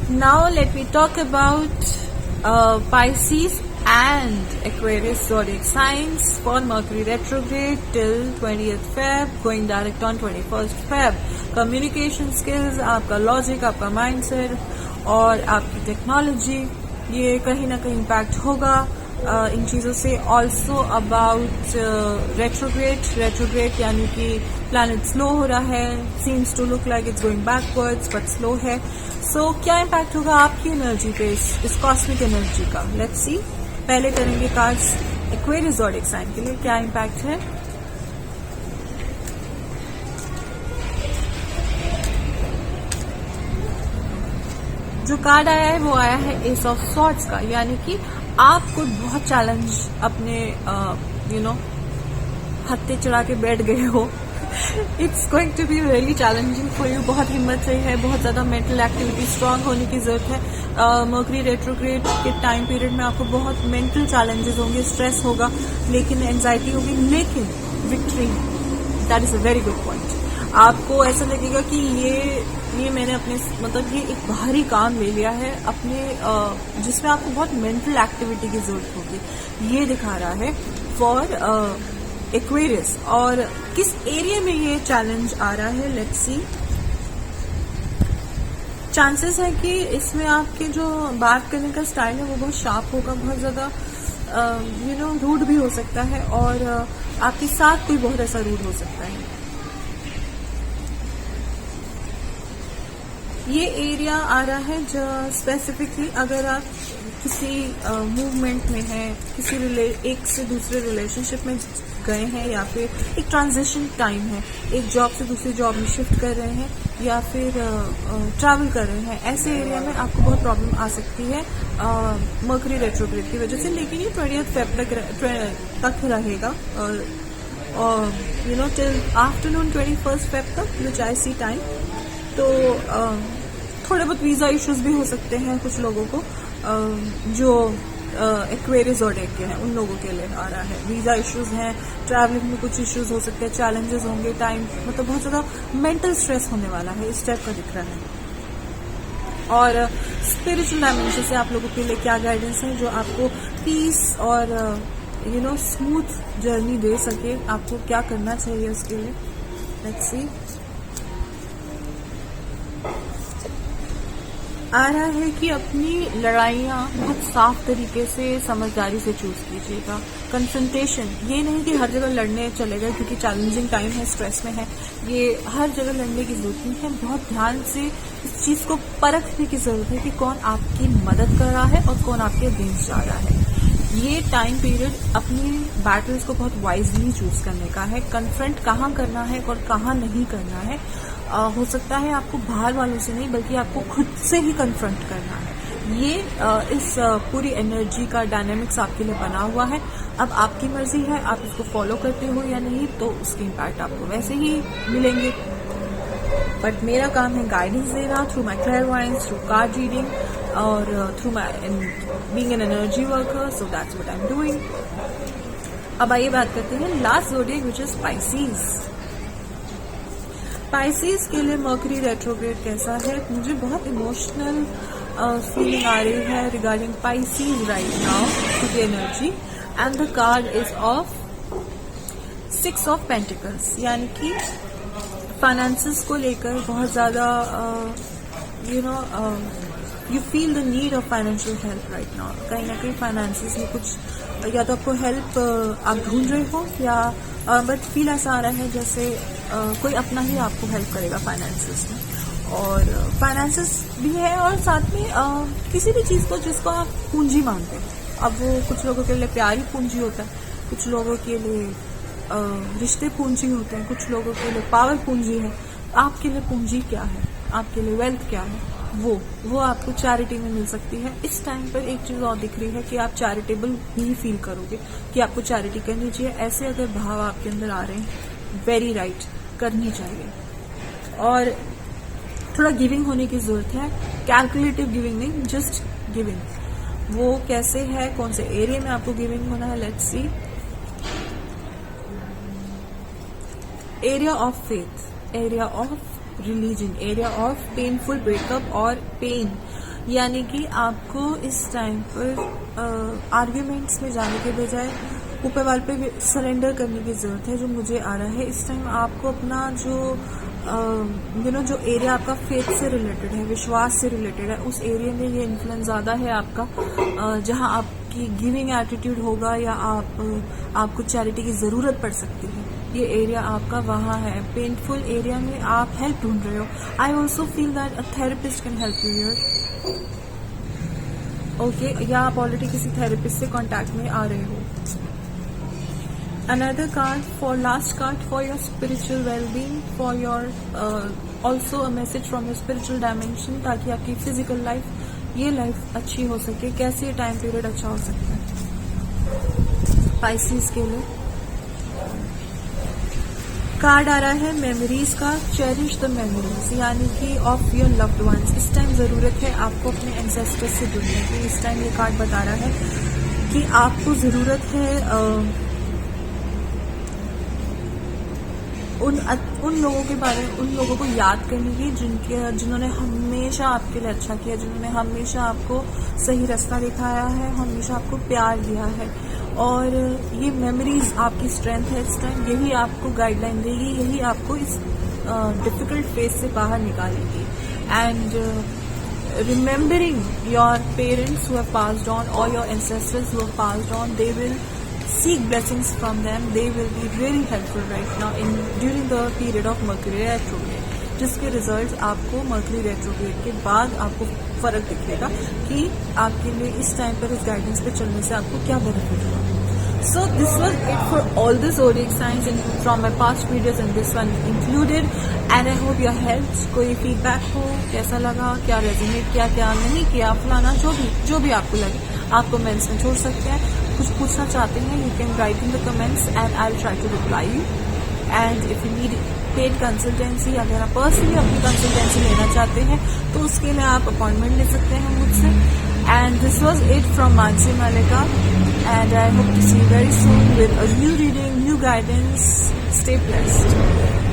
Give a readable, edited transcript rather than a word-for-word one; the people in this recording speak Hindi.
Now let me talk about Pisces and Aquarius zodiac signs for Mercury retrograde till 20th Feb, going direct on 21st Feb. Communication skills, आपका लॉजिक, आपका माइंडसेट और आपकी टेक्नोलॉजी, ये कहीं ना कहीं इम्पैक्ट होगा इन चीज़ों से. ऑल्सो अबाउट रेट्रोग्रेड यानी कि प्लैनेट स्लो हो रहा है, seems to look like it's going backwards but slow है. सो क्या इम्पैक्ट होगा आपकी एनर्जी पे, इस कॉस्मिक एनर्जी का. Let's see. पहले करेंगे कार्ड्स एक्वेरियस ज़ोडिएक साइन के लिए क्या इम्पैक्ट है. जो कार्ड आया है वो आया है एस ऑफ सॉर्ड्स का, यानी कि आप कोई बहुत चैलेंज अपने हत्थे चढ़ा के बैठ गए हो. It's going to be really challenging for you. बहुत हिम्मत चाहिए है, बहुत ज्यादा मेंटल एक्टिविटी स्ट्रांग होने की जरूरत है. मर्करी रेट्रोग्रेड के टाइम पीरियड में आपको बहुत मेंटल चैलेंजेस होंगे, स्ट्रेस होगा, लेकिन एंजाइटी होगी, लेकिन victory. That is a very good point. आपको ऐसा लगेगा कि ये मैंने अपने ये एक बाहरी काम ले लिया है अपने, जिसमें आपको बहुत मेंटल एक्टिविटी की जरूरत होगी. ये दिखा रहा है फॉर एक्वेरियस. और किस एरिया में ये चैलेंज आ रहा है, लेट्स सी. चांसेस है कि इसमें आपके जो बात करने का स्टाइल है वो बहुत शार्प होगा, बहुत ज्यादा रूड भी हो सकता है, और आपके साथ कोई बहुत ऐसा रूड हो सकता है. ये एरिया आ रहा है जो स्पेसिफिकली अगर आप किसी मूवमेंट में हैं, किसी एक से दूसरे रिलेशनशिप में गए हैं, या फिर एक ट्रांजिशन टाइम है, एक जॉब से दूसरी जॉब में शिफ्ट कर रहे हैं, या फिर ट्रैवल कर रहे हैं, ऐसे एरिया में आपको बहुत प्रॉब्लम आ सकती है मर्करी रेट्रोग्रेड की वजह से. लेकिन ये 20th फेब तक रहेगा, और टिल आफ्टरनून 21st फेब तक, विच आई सी टाइम. तो थोड़े बहुत वीजा इश्यूज भी हो सकते हैं कुछ लोगों को, जो एक्वेरियस ज़ोडिएक के हैं उन लोगों के लिए आ रहा है. वीजा इश्यूज हैं, ट्रैवलिंग में कुछ इश्यूज हो सकते हैं, चैलेंजेस होंगे, टाइम बहुत ज्यादा मेंटल स्ट्रेस होने वाला है, इस टाइप का दिख रहा है. और स्पिरिचुअल डायमेंशन से आप लोगों के लिए क्या गाइडेंस है जो आपको पीस और स्मूथ जर्नी दे सके. आपको क्या करना चाहिए उसके लिए, लेट्स सी. आ रहा है कि अपनी लड़ाइयाँ बहुत साफ तरीके से, समझदारी से चूज कीजिएगा. कंसंट्रेशन, ये नहीं कि हर जगह लड़ने चले गए क्योंकि चैलेंजिंग टाइम है, स्ट्रेस में है. ये हर जगह लड़ने की जरूरत नहीं है. बहुत ध्यान से इस चीज को परखने की जरूरत है कि कौन आपकी मदद कर रहा है और कौन आपके अगेंस्ट जा रहा है. ये टाइम पीरियड अपनी बैटल्स को बहुत वाइजली चूज करने का है. कन्फ्रंट कहाँ करना है और कहाँ नहीं करना है. हो सकता है आपको बाहर वालों से नहीं, बल्कि आपको खुद से ही कन्फ्रंट करना है. ये इस पूरी एनर्जी का डायनेमिक्स आपके लिए बना हुआ है. अब आपकी मर्जी है, आप इसको फॉलो करते हो या नहीं, तो उसके इम्पैक्ट आपको वैसे ही मिलेंगे. बट मेरा काम है गाइडेंस देना through my clairvoyance, through card reading, और through my being an energy worker. So that's what I am doing. अब आइए बात करते हैं last zodiac, which is Pisces. Pisces के लिए मर्करी रेट्रोग्रेड कैसा है. मुझे बहुत इमोशनल फीलिंग आ रही है regarding spices right now to the energy. And the card is of 6 of pentacles, यानी कि फाइनेंसेस को लेकर बहुत ज्यादा you feel the need of financial help right now. कहीं ना कहीं फाइनेंसेस में कुछ, या तो आपको हेल्प आप ढूंढ रहे हो, या बट फील ऐसा आ रहा है जैसे कोई अपना ही आपको हेल्प करेगा फाइनेंसेस में. और फाइनेंसेस भी है, और साथ में किसी भी चीज को जिसको आप पूंजी मानते हैं. अब वो कुछ लोगों के लिए प्यार ही पूंजी होता है, कुछ लोगों के लिए रिश्ते पूंजी होते हैं, कुछ लोगों के लिए पावर पूंजी है. आपके लिए पूंजी क्या है, आपके लिए वेल्थ क्या है, वो आपको चैरिटी में मिल सकती है. इस टाइम पर एक चीज और दिख रही है कि आप चैरिटेबल भी फील करोगे, कि आपको चैरिटी करनी चाहिए. ऐसे अगर भाव आपके अंदर आ रहे हैं, वेरी राइट, करनी चाहिए. और थोड़ा गिविंग होने की जरूरत है. कैलकुलेटिव गिविंग नहीं, जस्ट गिविंग. वो कैसे है, कौन से एरिया में आपको गिविंग होना है, let's see. Area of faith, area of religion, area of painful breakup और पेन. यानी कि आपको इस टाइम पर आर्ग्यूमेंट्स में जाने के बजाय ऊपर वाले पे सरेंडर करने की ज़रूरत है। जो मुझे आ रहा है इस टाइम आपको अपना जो जो एरिया आपका फेथ से रिलेटेड है, विश्वास से रिलेटेड है, उस एरिया में ये इन्फ्लुएंस ज़्यादा है आपका, जहां आपकी गिविंग एटीट्यूड होगा या आपको चैरिटी की ज़रूरत पड़ सकती है, ये एरिया आपका वहाँ है। पेनफुल एरिया में आप हेल्प ढूंढ रहे हो। I also feel that a therapist can help you here. Okay, या आप ऑलरेडी किसी थेरेपिस्ट से कांटेक्ट में आ रहे हो। Another card, for last card, for your spiritual well-being, for your also a message from your spiritual dimension, ताकि आपकी physical life, ये लाइफ अच्छी हो सके। कैसे ये टाइम पीरियड अच्छा हो सकता है Pisces के लिए? कार्ड आ रहा है मेमोरीज का, चेरिश द मेमोरीज, यानी कि ऑफ योर लव्ड वंस। इस टाइम ज़रूरत है आपको अपने एंसेस्टर्स से जुड़ने की। इस टाइम ये कार्ड बता रहा है कि आपको ज़रूरत है उन लोगों के बारे में, उन लोगों को याद करने की जिन्होंने हमेशा आपके लिए अच्छा किया, जिन्होंने हमेशा आपको सही रास्ता दिखाया है, हमेशा आपको प्यार दिया है। और ये मेमोरीज आपकी स्ट्रेंथ है इस टाइम। यही आपको गाइडलाइन देगी, यही आपको इस डिफिकल्ट फेज से बाहर निकालेगी। And remembering your parents who have passed on और your ancestors who have passed on, they will seek blessings from them. They will be really helpful right now during the period of Mercury retrograde, जिसके रिजल्ट्स आपको Mercury retrograde के बाद आपको फर्क दिखेगा कि आपके लिए इस टाइम पर इस गाइडेंस पे चलने से आपको क्या बेनिफिट होगा। So this was it for all the zodiac signs from my past videos and this one included, and I hope your helps। कोई फीडबैक हो, कैसा लगा, क्या रेजोनेट किया, क्या नहीं किया, फलाना जो भी आपको लगे आप कमेंट्स में छोड़ सकते हैं। कुछ पूछना चाहते हैं, you can write in the comments and I will try to reply you. And if you need paid consultancy, अगर आप पर्सनली अपनी कंसल्टेंसी लेना चाहते हैं तो उसके लिए आप अपॉइंटमेंट ले सकते हैं मुझसे। And this was it from Mansi Malika, and I hope to see you very soon with a new reading, new guidance. Stay blessed.